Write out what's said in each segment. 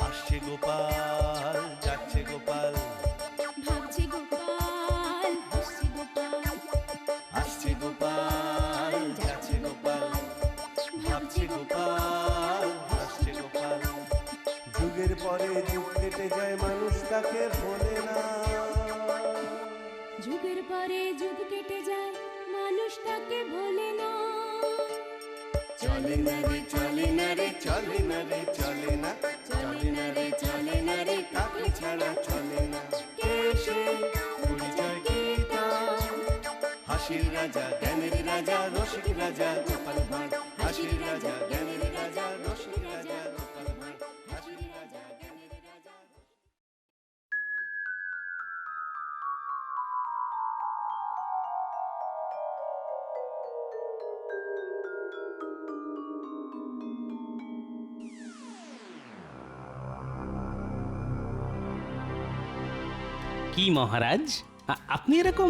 আসছে গোপাল, যাচ্ছে গোপাল, ভাবছে গোপাল, হাসছে গোপাল, আসছে গোপাল, যাচ্ছে গোপাল, ভাবছে গোপাল, হাসছে গোপাল। যুগের পরে যুগ কেটে যায়, মানুষ তাকে ভোলে না। যুগের পরে যুগ কেটে যায়, মানুষ তাকে ভোলে না। চলে না রে, চলে না রে, চলে না রে, চলে না, চলে না রে, চলে না রে, কাকে ছাড়া চলে না। কে সে পরিচয় কি তার? হাসির রাজা, জ্ঞানের রাজা, রসিক রাজা গোপাল ভাঁড়। হাসির রাজা, জ্ঞানের রাজা, রসিক রাজা গোপাল ভাঁড়। হাসির রাজা, জ্ঞানের রাজা। কি মহারাজ, আপনি এরকম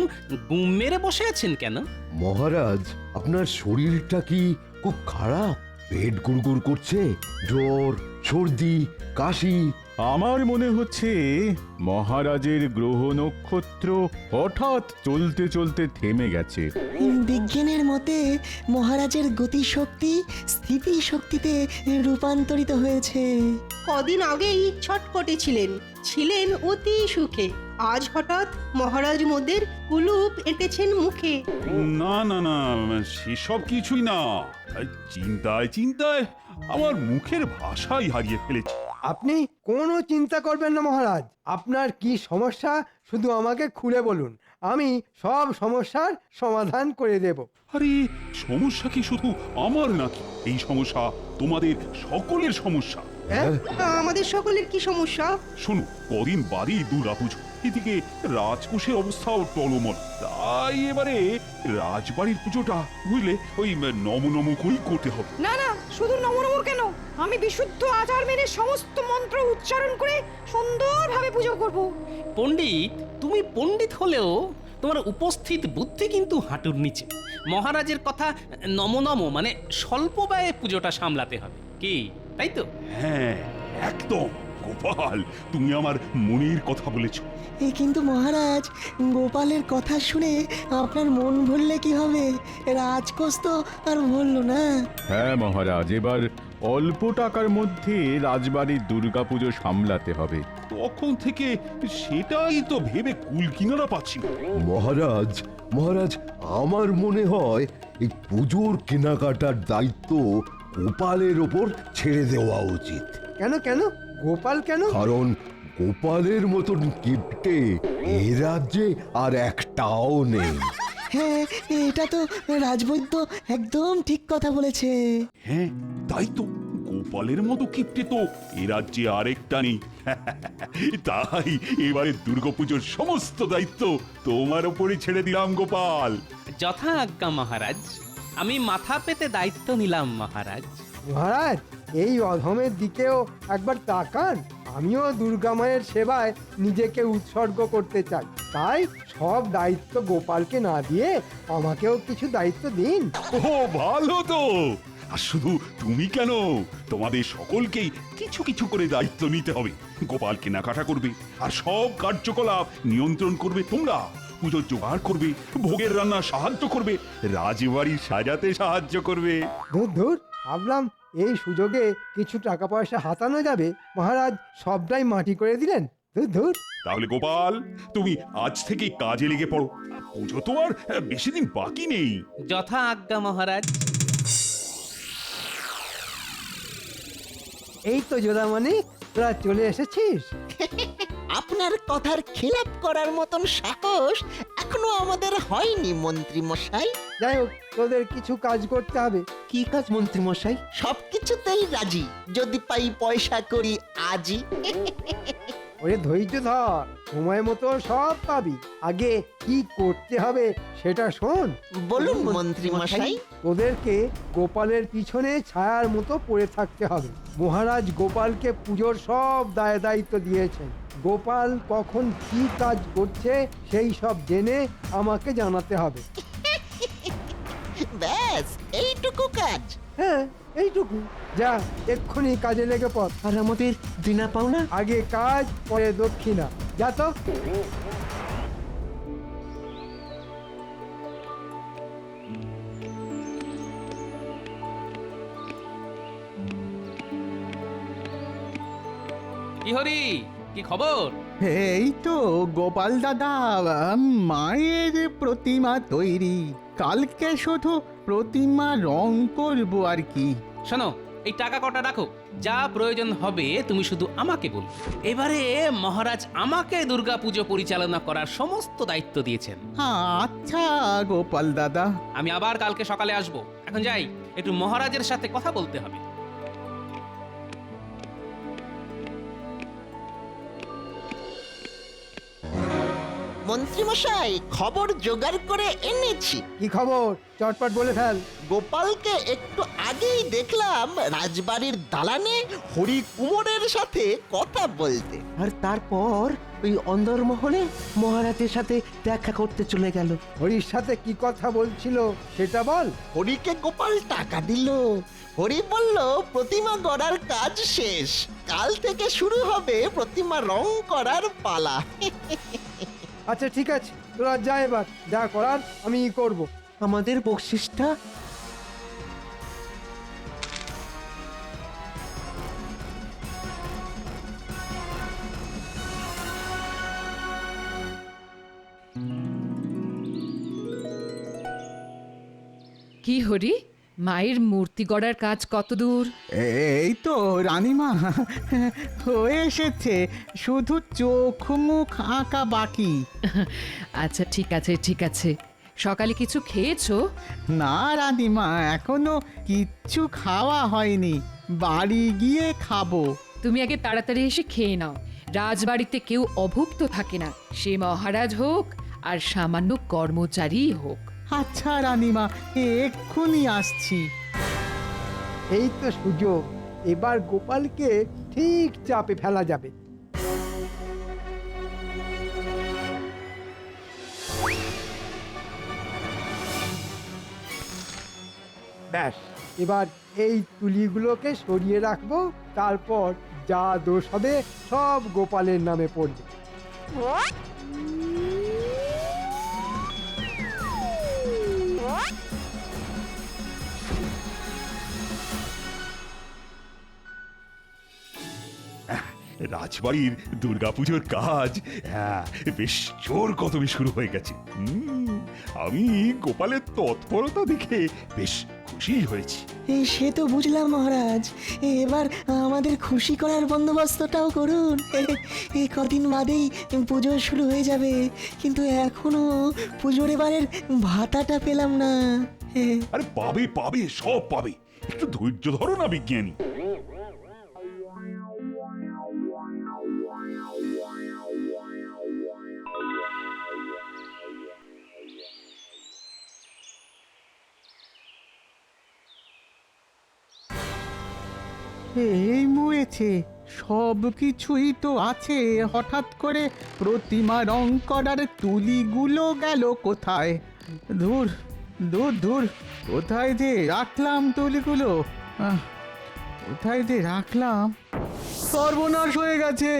গুম মেরে বসে আছেন কেন? মহারাজ, আপনার শরীরটা কি খুব খারাপ? পেট গুড়গুড় করছে, জ্বর, সর্দি, কাশি? আমার মনে হচ্ছে মহারাজের গ্রহ নক্ষত্র হঠাৎ চলতে চলতে থেমে গেছে। বিজ্ঞানের মতে মহারাজের গতিশক্তি স্থিতিশক্তিতে রূপান্তরিত হয়েছে। কদিন আগেই ছটপটে ছিলেন অতি সুখে। আজ হঠাৎ মহারাজ মোদের কুলুপ এঁটেছেন মুখে। না না না, সেসব কিছুই না। চিন্তায় চিন্তায় আমার মুখের ভাষাই হারিয়ে ফেলেছি। আপনি কোনো চিন্তা করবেন না মহারাজ। আপনার কি সমস্যা শুধু আমাকে খুলে বলুন, আমি সব সমস্যার সমাধান করে দেব। আরে, সমস্যা কি শুধু আমার নাকি? এই সমস্যা তোমাদের সকলের সমস্যা। হ্যাঁ? আমাদের সকলের কি সমস্যা? শোনো, কদিন বাদেই দুর্গাপুজো, এদিকে রাজকোষের অবস্থাও টলমল। তাই এবারে রাজবাড়ির পুজোটা বুঝলে ওই নম নম করেই করতে হবে। না না, শুধু নমনমর কেন, আমি বিশুদ্ধ আচার মেনে সমস্ত মন্ত্র উচ্চারণ করে সুন্দরভাবে পুজো করব। পণ্ডিত, তুমি পণ্ডিত হলেও তোমার উপস্থিত বুদ্ধি কিন্তু হাঁটুর নিচে। মহারাজের কথা নম নম মানে স্বল্প ব্যয়ে পুজোটা সামলাতে হবে, কি তাই তো? হ্যাঁ, একদম। গোপাল, তুমি আমার মনের কথা বলেছো। কিন্তু মহারাজ, গোপালের কথা শুনে আপনার মন ভরলে কি হবে? রাজকোষ তো আর ভরল না। হ্যাঁ মহারাজ, এবার অল্প টাকার মধ্যে রাজবাড়ির দুর্গাপুজো সামলাতে হবে। তখন থেকে সেটাই তো ভেবে কুল কিনারা পাচ্ছি না। মহারাজ, মহারাজ, আমার মনে হয় এই পুজোর কেনাকাটার দায়িত্ব গোপালের ওপর ছেড়ে দেওয়া উচিত। কেন কেন গোপাল কেন? কারণ গোপালের মতন কিপ্টে এ রাজ্যে আর একটাও নেই। হ্যাঁ, এটা তো রাজবৈদ্য একদম ঠিক কথা বলেছে। হ্যাঁ, তাই তো। গোপালের মতো কিপ্টে তো এ রাজ্যে আরেকটা নেই। তাই এবারে দুর্গাপুজোর সমস্ত দায়িত্ব তোমার ওপরে ছেড়ে দিলাম গোপাল। যথা আজ্ঞা মহারাজ, আমি মাথা পেতে দায়িত্ব নিলাম মহারাজ। মহারাজ, এই অধমের দিকেও একবার তাকান। আমিও দুর্গা মায়ের সেবায় নিজেকে উৎসর্গ করতে চাই, তাই সব দায়িত্ব গোপালকে না দিয়ে আমাকেও কিছু দায়িত্ব দিন। ও ভালো তো। আর শুধু তুমি কেন, তোমাদের সকলকেই কিছু কিছু করে দায়িত্ব নিতে হবে। গোপাল কেনাকাটা করবে, আর সব কার্যকলাপ নিয়ন্ত্রণ করবে তোমরা। পুজোর জোগাড় করবে, ভোগের রান্না সাহায্য করবে, রাজবাড়ি সাজাতে সাহায্য করবে। ধুর ধুর, ভাবলাম এই সুযোগে কিছু টাকা পয়সা হাতানো যাবে, মহারাজ সবটাই মাটি করে দিলেন। ধুর ধুর। তাহলে গোপাল, তুমি আজ থেকেই কাজে লেগে পড়ো। পুজো তো আর বেশি দিন বাকি নেই। যথা আজ্ঞা মহারাজ। এই তো জোড়ামণি, তোরা চলে এসেছিস। আপনার কথার খেলাপ করার মতন সাহস এখনো আমাদের হয়নি মন্ত্রী মশাই। যাই হোক, তোদের কিছু কাজ করতে হবে। কি কাজ মন্ত্রী মশাই? সবকিছুতেই রাজি, যদি পাই পয়সা করি আজই। ওরে ধৈর্য ধর, সময় মতো সব পাবি। আগে কি করতে হবে সেটা শোন। বলুন মন্ত্রী মশাই। তোদেরকে গোপালের পিছনে ছায়ার মতো পড়ে থাকতে হবে। মহারাজ গোপালকে পুজোর সব দায় দায়িত্ব দিয়েছেন। গোপাল কখন কি কাজ করছে সেই সব জেনে আমাকে জানাতে হবে। ব্যাস এইটুকু কাজ। হ্যাঁ এইটুকু। যা এক্ষুনি কাজে লেগে পড়। আর আমাদের দিনা পাওনা? আগে কাজ পরে দক্ষিণা। যা তো। কি হরি, কি খবর? এই তো গোপাল দাদা, মায়ের প্রতিমা তৈরি। কালকে শুধু প্রতিমা রং করব আর কি। শোনো, এই টাকা কটা রাখো, যা প্রয়োজন হবে তুমি শুধু আমাকে বলো। এবারে মহারাজ আমাকে দুর্গাপুজো পরিচালনা করার সমস্ত দায়িত্ব দিয়েছেন। আচ্ছা গোপাল দাদা। আমি আবার কালকে সকালে আসব। এখন যাই, একটু মহারাজের সাথে কথা বলতে হবে। মন্ত্রীমশাই, খবর জোগাড় করে এনেছি। কি খবর? চটপট বলে ফেল। গোপালকে একটু আগেই দেখলাম রাজবাড়ির দালানে হরি কুমোরের সাথে কথা বলতে। আর তারপর ওই অন্দরমহলে মহারাজের সাথে দেখা করতে চলে গেল। হরির সাথে কি কথা বলছিল সেটা বল। হরিকে গোপাল টাকা দিল। হরি বলল প্রতিমা গড়ার কাজ শেষ, কাল থেকে শুরু হবে প্রতিমা রং করার পালা। আচ্ছা ঠিক আছে, তোরা যা, এবার যা করার আমি করব। আমাদের বকশিসটা? কি হরি, মায়ের মূর্তি গড়ার কাজ কত দূর? এই তো রানীমা, হয়ে এসেছে, শুধু চোখ মুখ আঁকা বাকি। আচ্ছা ঠিক আছে ঠিক আছে, সকালে কিছু খেয়েছো? না রানীমা, এখনো কিচ্ছু খাওয়া হয়নি, বাড়ি গিয়ে খাবো। তুমি আগে তাড়াতাড়ি এসে খেয়ে নাও। রাজবাড়িতে কেউ অভুক্ত থাকে না, সে মহারাজ হোক আর সামান্য কর্মচারী হোক। আচ্ছা রানীমা, এক্ষুনি আসছি। এই তো সুযোগ, এবার গোপালকে ঠিক চাপে ফেলা যাবে। ব্যাস, এবার এই তুলিগুলোকে সরিয়ে রাখবো, তারপর যা দোষ হবে সব গোপালের নামে পড়বে। রাজবাড়ির দুর্গাপুজোর কাজ বেশ জোর কদমে শুরু হয়ে গেছে। আমি গোপালের তৎপরতা দেখে বেশ খুশি হয়েছি। সে তো বুঝলাম মহারাজ, এবার আমাদের খুশি করার বন্দোবস্তটাও করুন। এই কদিন বাদেই পুজো শুরু হয়ে যাবে, কিন্তু এখনো পুজোর এবারের ভাতাটা পেলাম না। আরে পাবে পাবে, সব পাবে, একটু ধৈর্য ধরো না বিজ্ঞানী। এই মরেছে, সব কিছুই তো আছে, হঠাৎ করে প্রতিমা রং করার তুলিগুলো গেল কোথায়? দূর দূর দূর, কোথায় যে রাখলাম তুলিগুলো? কোথায় যে রাখলাম? সর্বনাশ হয়ে গেছে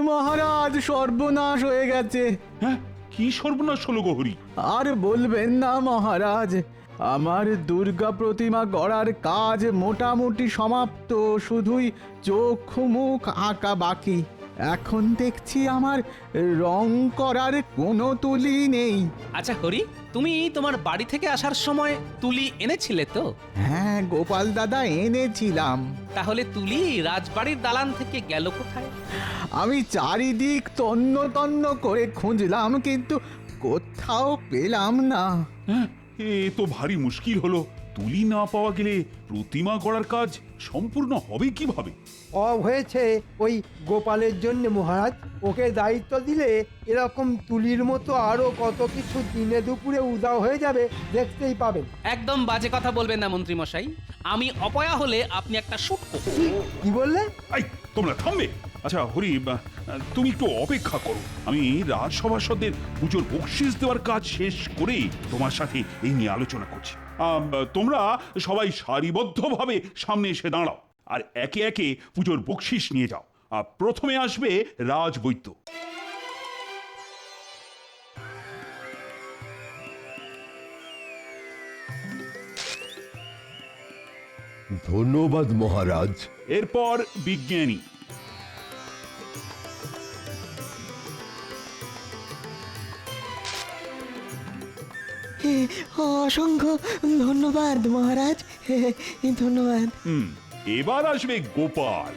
মহারাজ, সর্বনাশ হয়ে গেছে। হ্যাঁ, কি সর্বনাশ হলো গহরি? আর বলবেন না মহারাজ, আমার দুর্গা প্রতিমা গড়ার কাজ মোটামুটি সমাপ্ত, শুধুই চোখ মুখ আঁকা বাকি। এখন দেখছি আমার রং করার কোনো তুলি নেই। আচ্ছা হরি, তুমি তোমার বাড়ি থেকে আসার সময় তুলি এনেছিলে তো? হ্যাঁ গোপাল দাদা, এনেছিলাম। তাহলে তুলি রাজবাড়ির দালান থেকে গেল কোথায়? আমি চারিদিক তন্ন তন্ন করে খুঁজলাম, কিন্তু কোথাও পেলাম না। হ্যাঁ, এ তো ভারী মুশকিল হলো। তুলি না পাওয়া গেলে প্রতিমা গড়ার কাজ সম্পূর্ণ হবে কিভাবে? হয়েছে ওই গোপালের জন্য মহারাজ। ওকে দায়িত্ব দিলে এরকম তুলির মতো আরো কত কিছু দিনে দুপুরে উদাও হয়ে যাবে, দেখতেই পাবেন। একদম বাজে কথা বলবেন না মন্ত্রী মশাই, আমি অপয়া হলে আপনি একটা শুটকো। কি বললে? এই তোমরা থামবে? আচ্ছা হরি, তুমি একটু অপেক্ষা করো, আমি রাজসভাসদের পুজোর বকশিস দেওয়ার কাজ শেষ করে তোমার সাথে এই নিয়ে আলোচনা করছি। তোমরা সবাই সারিবদ্ধভাবে সামনে এসে দাঁড়াও আর একে একে পুজোর বকশিস নিয়ে যাও। প্রথমে আসবে রাজবৈদ্য। ধন্যবাদ মহারাজ। এরপর বিজ্ঞানী। অসংখ্য ধন্যবাদ মহারাজ, ধন্যবাদ। এবার আসবে গোপাল।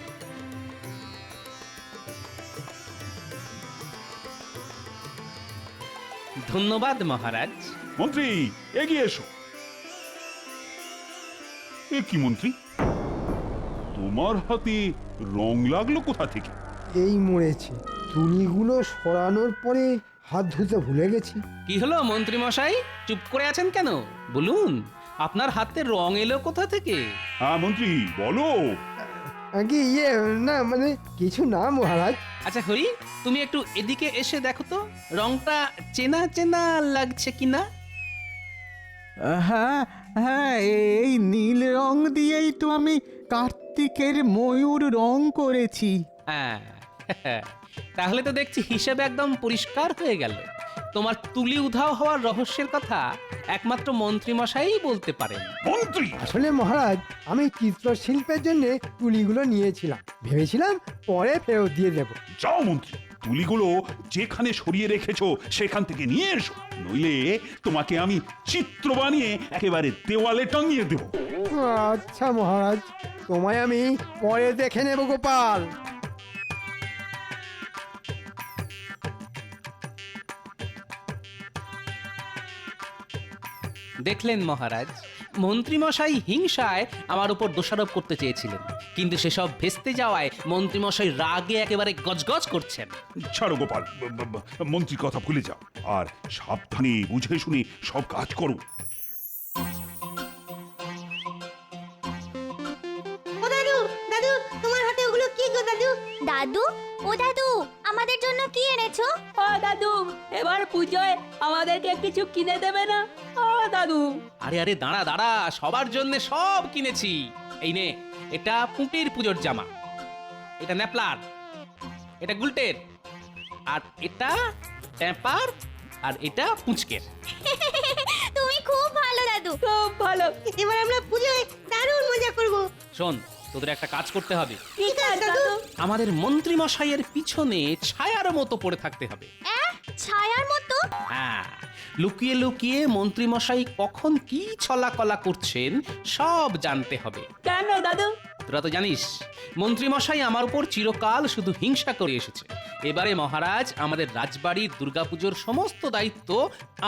ধন্যবাদ মহারাজ। মন্ত্রী এগিয়ে এসো। এ কি মন্ত্রী, তোমার হাতে রং লাগলো কোথা থেকে? এই মরেছে, তুলিগুলো সরানোর পরে হাত ধুতে ভুলে গেছি। কি হলো মন্ত্রী মশাই, চুপ করে আছেন কেন? বলুন, আপনার হাতে রং এলো কোথা থেকে? হ্যাঁ মন্ত্রী বলো। আগে না মানে কিছু না মহারাজ। আচ্ছা হরি, তুমি একটু এদিকে এসে দেখো তো রংটা চেনা চেনা লাগছে কিনা। হ্যাঁ হ্যাঁ, এই নীল রং দিয়েই তো আমি কার্তিকের ময়ূর রং করেছি। হ্যাঁ, তাহলে তো দেখছি হিসেবে একদম পরিষ্কার হয়ে গেল। তোমার তুলি উধাও হওয়ার রহস্যের কথা একমাত্র মন্ত্রী মশাই বলতে পারেন। মন্ত্রী আসলে মহারাজ, আমি চিত্রশিল্পের জন্য তুলিগুলো নিয়েছিলাম, ভেবেছিলাম পরে ফেরত দিয়ে দেব। যাও মন্ত্রী, তুলিগুলো যেখানে সরিয়ে রেখেছো সেখান থেকে নিয়ে এসো, নইলে তোমাকে আমি চিত্র বানিয়ে একেবারে দেওয়ালে টাঙিয়ে দেব। আচ্ছা মহারাজ, তোমায় আমি পরে দেখে নেব গোপাল। দেখলেন মহারাজ, মন্ত্রীমশাই হিংসায় আমার উপর দোষারোপ করতে চেয়েছিলেন, কিন্তু সেসব ভেস্তে যাওয়ায় মন্ত্রীমশাই রাগে একেবারে গজগজ করছেন। ছাড়ো গোপাল, মন্ত্রী কথা ভুলে যাও আর সাবধানে বুঝে শুনে সব কাজ করো। ও দাদু, দাদু তোমার হাতে ওগুলো কি গো দাদু? দাদু, ও দাদু, আমাদের জন্য কি এনেছো? ও দাদু, এবার পুজোয় আমাদেরকে কিছু কিনে দেবে না? ও দাদু। আরে আরে দাঁড়া দাঁড়া, সবার জন্য সব কিনেছি। এই নে, এটা পুঁটির পুজোর জামা, এটা ন্যাপলার, এটা গুলটের, আর এটা ট্যাপার, আর এটা পুঁচকের। তুমি খুব ভালো দাদু, খুব ভালো। এবার আমরা পুজোয় দারুণ মজা করব। শোন, তোদের একটা কাজ করতে হবে। ঠিক আছে দাদু। আমাদের মন্ত্রী মশাইয়ের পিছনে ছায়ার মতো পড়ে থাকতে হবে। ছায়ার মতো? হ্যাঁ, লুকিয়ে লুকিয়ে মন্ত্রী মশাই কখন কি ছলাকলা করছেন সব জানতে হবে। কেন দাদু? তোরা তো জানিস মন্ত্রী মশাই আমার উপর চিরকাল শুধু হিংসা করে এসেছে। এবারে মহারাজ আমাদের রাজবাড়ির দুর্গাপুজোর সমস্ত দায়িত্ব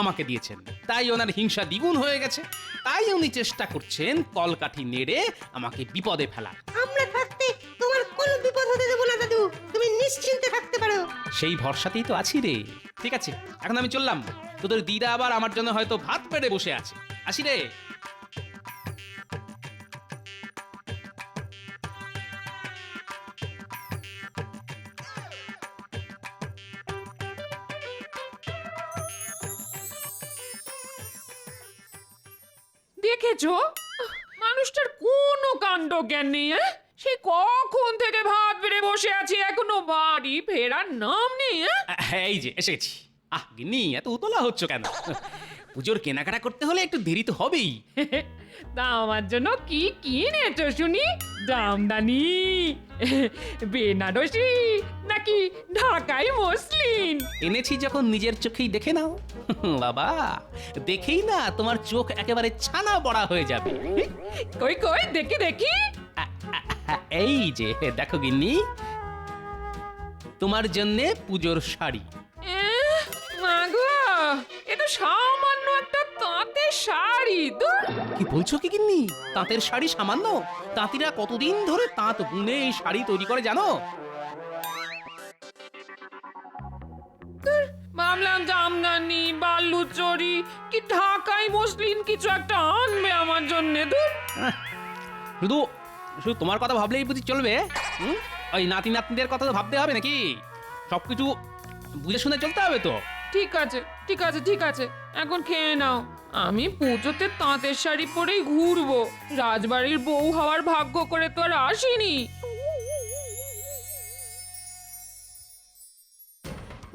আমাকে দিয়েছেন, তাই ওনার হিংসা দ্বিগুণ হয়ে গেছে। তাই উনি চেষ্টা করছেন কলকাঠি নেড়ে আমাকে বিপদে ফেলার। আমরা থাকতে তোমার কোনো বিপদ হতে দেব না দাদু, তুমি নিশ্চিন্তে থাকতে পারো। সেই ভরসাতেই তো আছি রে। ঠিক আছে, এখন আমি চললাম। তোদের দিদা আবার আমার জন্য হয়তো ভাত পেড়ে বসে আছে। আসি রে। দেখেছো, মানুষটার কোনো কাণ্ড জ্ঞান নেই। সে কখন থেকে ভাত বেড়ে বসে আছে, এখনো বাড়ি ফেরার নাম নেই। এই যে এসেছি। গিন্নি, এত উতলা হচ্ছ কেন? পুজোর কেনাকাটা করতে হলে একটু দেরি তো হবেই। তা আমার জন্য কি কিনেছো শুনি? জামদানি, বেনারসি নাকি ঢাকাই মসলিন? এনেছি যখন নিজের চোখেই দেখে নাও। বাবা, দেখেই না তোমার চোখ একেবারে ছানা বড়া হয়ে যাবে। কই কই দেখি দেখি। এই যে দেখো গিন্নি, তোমার জন্য পুজোর শাড়ি। মাগো, এ তো সামান্য একটা তাঁতের শাড়ি। কি বলছো কি গিন্নি? তাঁতের শাড়ি সামান্য? তাঁতিরা কতদিন ধরে তাঁত বুনে এই শাড়ি তৈরি করে জানো? ভাবলাম জামদানি, বালুচরি কি ঢাকাই মসলিন কিছু একটা আনবে আমার জন্য। শুধু শুধু তোমার কথা ভাবলেই বুঝি চলবে? ওই নাতি নাতনিদের কথা তো ভাবতে হবে নাকি? সবকিছু বুঝে শুনে চলতে হবে তো। ঠিক আছে ঠিক আছে ঠিক আছে, এখন খেয়ে নাও। আমি পুজোতে তাঁতের শাড়ি পরেই ঘুরবো, রাজবাড়ির বউ হওয়ার ভাগ্য করে তো আর আসিনি।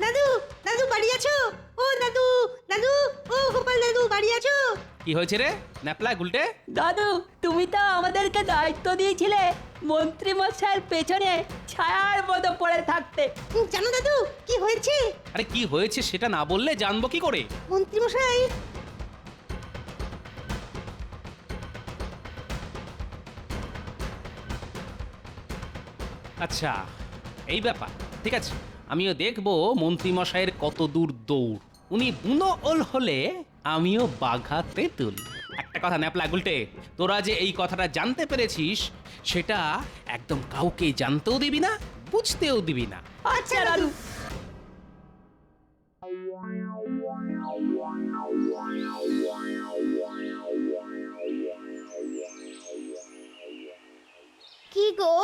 দাদু দাদু বাড়ি আছো? ও দাদু দাদু, ও গোপাল দাদু বাড়ি আছো? কি হয়েছে রে ন্যাপলা গুলটে? দাদু তুমি তো আমাদেরকে দায়িত্ব দিয়েছিলে মন্ত্রী মশাইয়ের পেছনে ছায়ার মতো পড়ে থাকতে। জানো দাদু কি হয়েছে? আরে কি হয়েছে সেটা না বললে জানবো কি করে? মন্ত্রী মশাই আচ্ছা এই ব্যাপার, ঠিক আছে, আমিও দেখবো মন্ত্রী মশাইয়ের কত দূর দৌড়। উনি বুনো ওল হলে আমিও বাঘা তেঁতুল। একটা কথা ন্যাপলা গুলটে, তোরা যে এই কথাটা জানতে পেরেছিস সেটা একদম কাউকে জানতেও দিবি না, বুঝতেও দিবি না। আচ্ছা দাদু। কি গো,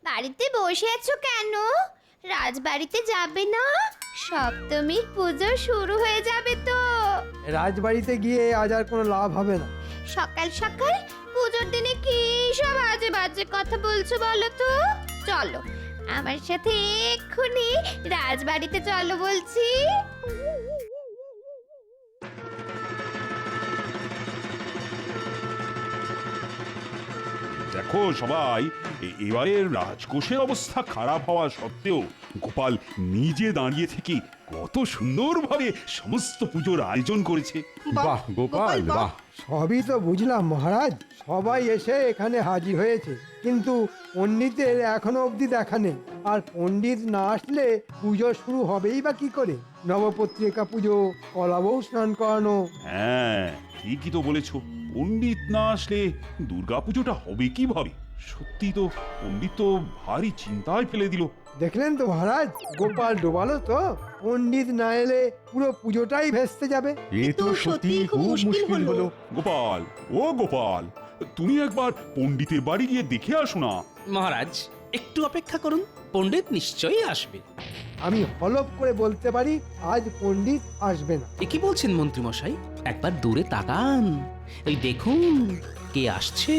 বাড়িতে বসে আছো কেন? রাজবাড়িতে যাবে না? সপ্তমীর পুজো শুরু হয়ে যাবে তো। রাজবাড়িতে গিয়ে আজ আর কোনো লাভ হবে না। সকাল সকাল পুজোর দিনে কি সব আজে বাজে কথা বলছো বলো তো? চলো আমার সাথে এক্ষুনি রাজবাড়িতে চলো বলছি। দেখো সবাই, এবারে রাজকোষের অবস্থা খারাপ হওয়া সত্ত্বেও গোপাল নিজে দাঁড়িয়ে থেকে কত সুন্দরভাবে সমস্ত পুজোর আয়োজন করেছে। বাহ গোপাল বাহ। সবই তো বুঝলাম মহারাজ, সবাই এসে এখানে হাজির হয়েছে, কিন্তু পণ্ডিতের এখনো অবধি দেখা নেই। আর পণ্ডিত না আসলে পুজো শুরু হবেই বা কি করে? নবপত্রিকা পুজো, কলাবউ স্নান করানো। হ্যাঁ ঠিকই তো বলেছো, পণ্ডিত না আসলে দুর্গাপুজোটা হবে কিভাবে? সত্যি তো পণ্ডিত তো ভারী চিন্তায় ফেলে দিল। দেখলেন তো মহারাজ, গোপাল ডোবালো তো। পণ্ডিত না এলে পুরো পুজোটাই ভেস্তে যাবে। এ তো সত্যি খুব মুশকিল হলো। গোপাল, ও গোপাল, তুমি একবার পণ্ডিতের বাড়ি গিয়ে দেখে আসো না। মহারাজ একটু অপেক্ষা করুন, পণ্ডিত নিশ্চয়ই আসবে। আমি হলপ করে বলতে পারি আজ পণ্ডিত আসবে না। এ কি বলছেন মন্ত্রী মশাই? একবার দূরে তাকান, এই দেখুন কে আসছে।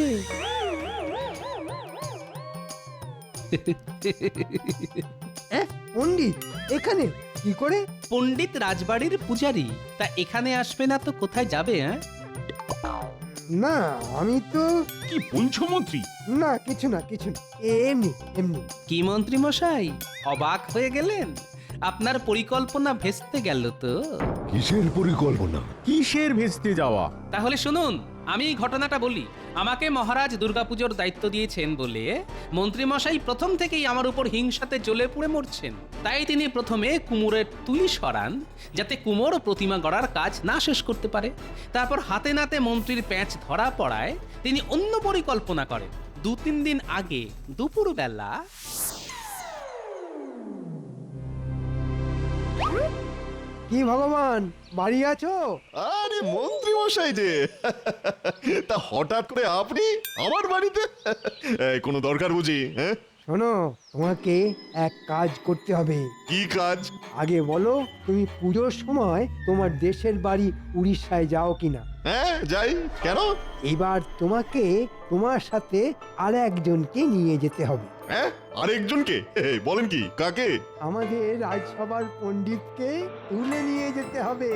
পণ্ডিত এখানে কি করে? পণ্ডিত রাজবাড়ির পূজারী, তা এখানে আসবে না তো কোথায় যাবে? হ্যাঁ না আমি তো কি বলছো মন্ত্রী? না, কিছু না কিছু না, এমনি এমনি। কি মন্ত্রী মশাই অবাক হয়ে গেলেন? আপনার পরিকল্পনা ভেস্তে গেল তো? কিসের পরিকল্পনা? কিসের ভেস্তে যাওয়া? তাহলে শুনুন, আমি এই ঘটনাটা বলি। আমাকে মহারাজ দুর্গাপুজোর দায়িত্ব দিয়েছেন বলে মন্ত্রী মশাই প্রথম থেকেই আমার উপর হিংসাতে জ্বলে পুড়ে মরছেন। তাই তিনি প্রথমে কুমোরের তুলি সরান, যাতে কুমোর প্রতিমা গড়ার কাজ না শেষ করতে পারে। তারপর হাতে নাতে মন্ত্রীর প্যাঁচ ধরা পড়ায় তিনি অন্য পরিকল্পনা করেন। 2-3 দিন আগে দুপুরবেলা কি ভগবান, বাড়ি আছো? আরে মন্ত্রী মশাই যে, তা হঠাৎ করে আপনি আমার বাড়িতে? কোনো দরকার বুঝি? হ্যাঁ শোনো, তোমাকে এক কাজ করতে হবে। কি কাজ? আগে বলো, তুমি পুজোর সময় তোমার দেশের বাড়ি উড়িষ্যায় যাও কিনা? হ্যাঁ যাই। কেন? এবার তোমাকে তোমার সাথে আর একজনকে নিয়ে যেতে হবে। হ্যাঁ আরেকজনকে? বলেন কি, কাকে? আমাদের রাজসভার পণ্ডিতকে তুলে নিয়ে যেতে হবে।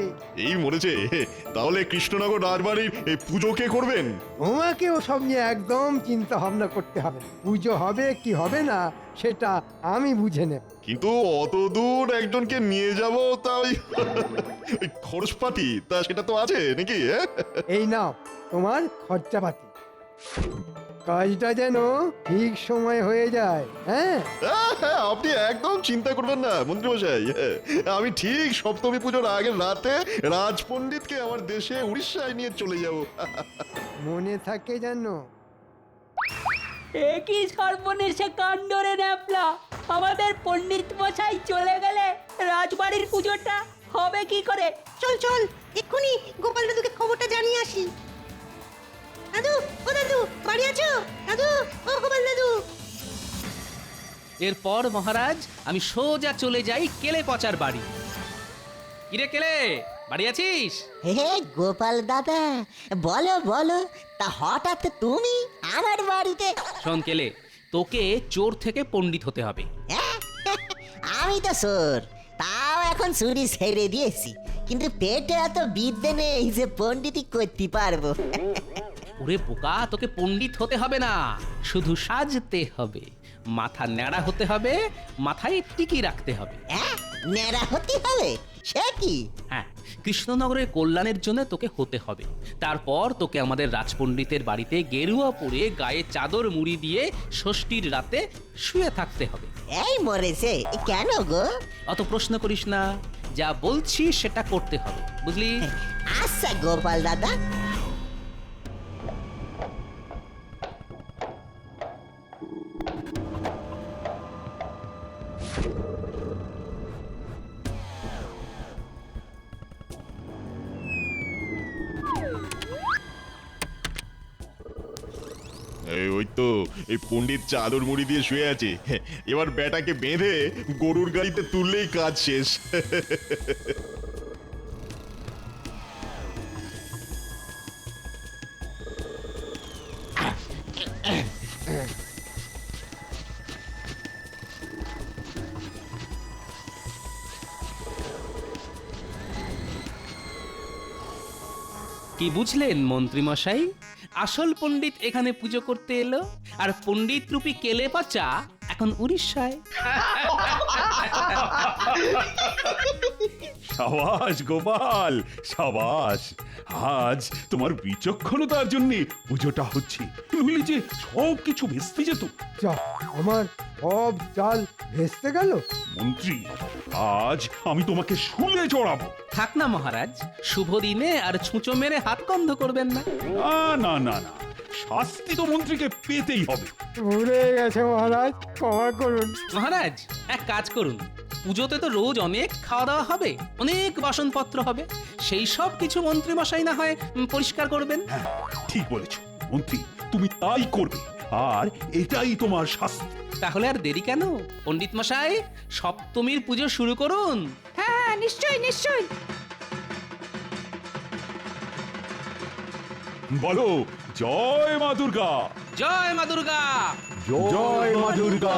এই মরেছে, তাহলে কৃষ্ণনগর রাজবাড়ির এই পুজো কে করবেন? তোমাকে ওসব নিয়ে একদম চিন্তা ভাবনা করতে হবে না। পুজো হবে কি হবে না সেটা আমি বুঝে নেব। কিন্তু অত দূর একজনকে নিয়ে যাব, তা ওই খরচপাতি তা সেটা তো আছে নাকি? এই নাও তোমার খরচাপাতি। কাজটা যেন ঠিক সময় হয়ে যায়। হ্যাঁ আপনি একদম চিন্তা করবেন না মন্ত্রী মশাই, আমি ঠিক সপ্তমী পুজোর আগের রাতে রাজপণ্ডিতকে আমার দেশে উড়িষ্যায় নিয়ে চলে যাব। মনে থাকে যেন। এ কি সর্বনেশে কাণ্ড রে ন্যাপলা! আমাদের পণ্ডিত মশাই চলে গেলে রাজবাড়ির পুজোটা হবে কি করে? চল চল এক্ষুনি গোপাল দাদুকে খবরটা জানিয়ে আসি। দাদু, ও দাদু বাড়ি আছো? দাদু, ও গোপাল দাদু। এরপর মহারাজ আমি সোজা চলে যাই কেলে পচার বাড়ি। কিরে কেলে, বাড়ি আছিস? হে গোপাল দাদা, বলো বলো, তা হঠাৎ তুমি আমার বাড়িতে? শোন কেলে, তোকে চোর থেকে পণ্ডিত হতে হবে। আমি তো চোর, তাও এখন চুরি ছেড়ে দিয়েছি, কিন্তু পেটে এত বিদ্যে নেই যে পণ্ডিতি করতে পারবো। ওরে বোকা, তোকে পণ্ডিত হতে হবে না, শুধু সাজতে হবে। মাথা ন্যাড়া হতে হবে, মাথায় টিকি রাখতে হবে। নেড়া হতে হবে? সে কি? হ্যাঁ, কৃষ্ণনগরের কল্যাণের জন্য তোকে হতে হবে। তারপর তোকে আমাদের রাজপণ্ডিতের বাড়িতে গেরুয়া পরে গায়ে চাদর মুড়ি দিয়ে ষষ্ঠীর রাতে শুয়ে থাকতে হবে। এই মরেছে কেন গো? অত প্রশ্ন করিস না, যা বলছি সেটা করতে হবে, বুঝলি? আচ্ছা গোপাল দাদা। ওই তো এই পণ্ডিত চাদর মুড়ি দিয়ে শুয়ে আছে, এবার বেটাকে বেঁধে গরুর গাড়িতে তুললেই কাজ শেষ। কি বুঝলেন মন্ত্রী মশাই? আসল পণ্ডিত এখানে পুজো করতে এলো, আর পণ্ডিত রূপী কেলে পচা এখন উড়িষ্যায়। সাবাস গোপাল, সাবাস। আজ তোমার বিচক্ষণতার জন্য পুজোটা হচ্ছে, নইলে যে সব কিছু ভেস্তে যেত। যা, আমার সব চাল ভেস্তে গেল। মন্ত্রী, আজ আমি তোমাকে শুলে চড়াবো। থাক না মহারাজ, শুভ দিনে আর ছুঁচো মেরে হাত বন্ধ করবেন না। না না না, শাস্তি তো মন্ত্রীকে পেতেই হবে। ভুলে গেছে মহারাজ, ক্ষমা করুন। মহারাজ, এক কাজ করুন, পুজোতে তো রোজ অনেক খাওয়া দাওয়া হবে, অনেক বাসনপত্র হবে, সেই সব কিছু মন্ত্রী মশাই না হয় পরিষ্কার করবেন। হ্যাঁ, ঠিক বলেছ মন্ত্রী, তুমি তাই করবে, আর এটাই তোমার শাস্তি। তাহলে আর দেরি কেন, পণ্ডিত মশাই সপ্তমীর পুজো শুরু করুন। হ্যাঁ, নিশ্চয়ই নিশ্চয়ই। বলো জয় মা দুর্গা। জয় মা দুর্গা। জয় মা দুর্গা।